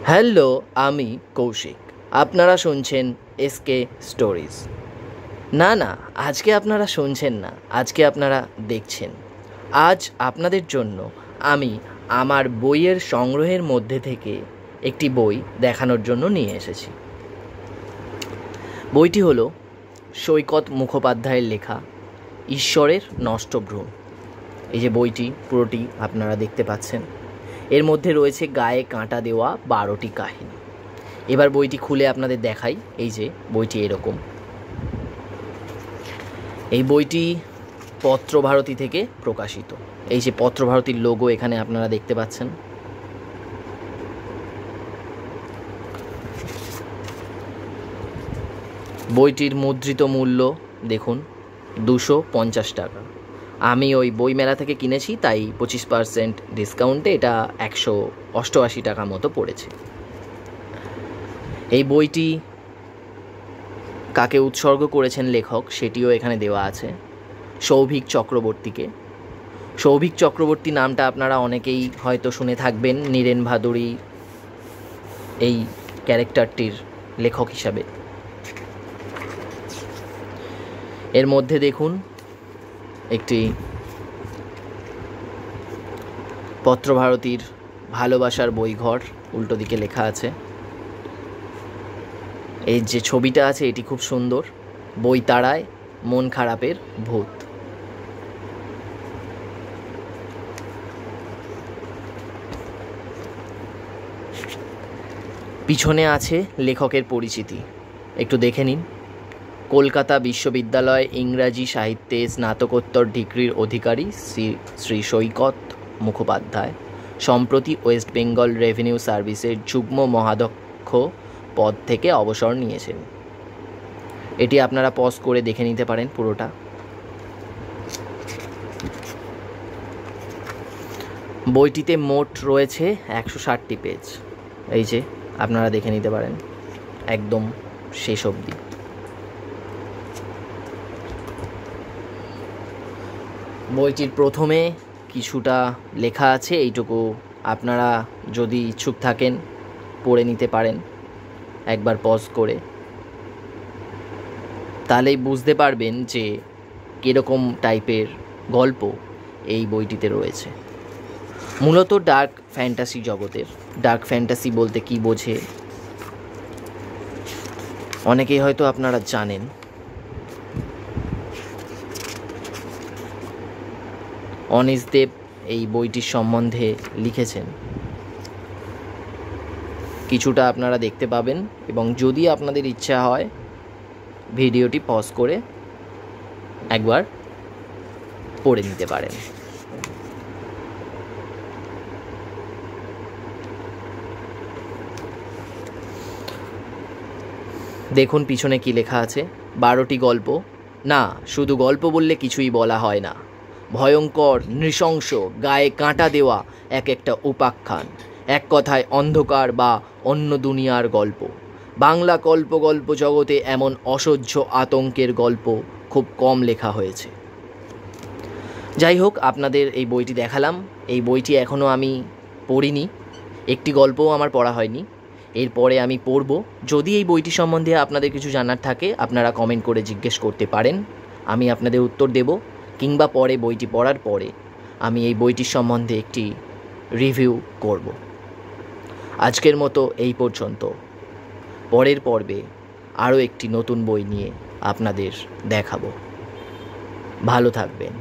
Hello, আমি কৌশিক। আপনারা শুনছেন এসকে স্টোরিজ। না, আজকে আপনারা শুনছেন না, আজকে আপনারা দেখছেন। আজ আপনাদের জন্য আমি আমার বইয়ের সংগ্রহের মধ্যে থেকে একটি বই দেখানোর জন্য নিয়ে এসেছি। বইটি হলো সৈকত মুখোপাধ্যায়ের লেখা ঈশ্বরের নষ্ট ভ্রূণ। এই যে বইটি পুরোটি আপনারা দেখতে পাচ্ছেন, এর মধ্যে রয়েছে গায়ে কাঁটা দেওয়া 12টি কাহিনী। এবার বইটি খুলে আপনাদের দেখাই। এই যে বইটি এরকম। এই বইটি পত্রভারতী থেকে প্রকাশিত। এই যে পত্রভারতীর লোগো এখানে আপনারা দেখতে পাচ্ছেন। বইটির মুদ্রিত মূল্য দেখুন 250 টাকা। আমি ওই বইমেলা থেকে কিনেছি, তাই 25% ডিসকাউন্টে এটা 188 টাকা মতো পড়েছে। এই বইটি কাকে উৎসর্গ করেছেন লেখক সেটিও এখানে দেওয়া আছে, সৌভিক চক্রবর্তীকে। সৌভিক চক্রবর্তী নামটা আপনারা অনেকেই হয়তো শুনে থাকবেন নীরেন ভাদুড়ী এই ক্যারেক্টারটির লেখক হিসাবে। এর মধ্যে দেখুন একটি পত্রভারতীর ভালোবাসার বইঘর উল্টো দিকে লেখা আছে। এই যে ছবিটা আছে এটি খুব সুন্দর। বই তাড়ায় মন খারাপের ভূত। পিছনে আছে লেখকের পরিচিতি, একটু দেখে নিন। কলকাতা বিশ্ববিদ্যালয় ইংরাজি সাহিত্যে স্নাতকোত্তর ডিগ্রির অধিকারী শ্রী সৈকত মুখোপাধ্যায় সম্প্রতি ওয়েস্ট বেঙ্গল রেভিনিউ সার্ভিসের যুগ্ম মহাধ্যক্ষ পদ থেকে অবসর নিয়েছেন। এটি আপনারা পজ করে দেখে নিতে পারেন পুরোটা। বইটিতে মোট রয়েছে 160টি পেজ। এই যে আপনারা দেখে নিতে পারেন একদম শেষ অবধি। বইটির প্রথমে কিছুটা লেখা আছে, এইটুকু আপনারা যদি ইচ্ছুক থাকেন পড়ে নিতে পারেন একবার পজ করে, তাহলেই বুঝতে পারবেন যে কীরকম টাইপের গল্প এই বইটিতে রয়েছে। মূলত ডার্ক ফ্যান্টাসি জগতের। ডার্ক ফ্যান্টাসি বলতে কি বোঝে অনেকেই হয়তো আপনারা জানেন। অনিশদেব এই বইটির সম্বন্ধে লিখেছেন। কিছুটা আপনারা দেখতে পাবেন, এবং যদি আপনাদের ইচ্ছা হয় ভিডিওটি পজ করে একবার পড়ে নিতে পারেন। দেখুন পিছনে কি লেখা আছে। 12টি গল্প। না, শুধু গল্প বললে কিছুই বলা হয় না। ভয়ঙ্কর, নৃশংস, গায়ে কাঁটা দেওয়া এক একটা উপাখ্যান, এক কথায় অন্ধকার বা অন্য দুনিয়ার গল্প। বাংলা গল্প জগতে এমন অসহ্য আতঙ্কের গল্প খুব কম লেখা হয়েছে। যাই হোক, আপনাদের এই বইটি দেখালাম। এই বইটি এখনও আমি পড়িনি, একটি গল্পও আমার পড়া হয়নি। এরপরে আমি পড়ব। যদি এই বইটি সম্বন্ধে আপনাদের কিছু জানার থাকে আপনারা কমেন্ট করে জিজ্ঞেস করতে পারেন, আমি আপনাদের উত্তর দেব। কিংবা পরে বইটি পড়ার পরে আমি এই বইটির সম্বন্ধে একটি রিভিউ করব। আজকের মতো এই পর্যন্ত। পরের পর্বে আরও একটি নতুন বই নিয়ে আপনাদের দেখাবো। ভালো থাকবেন।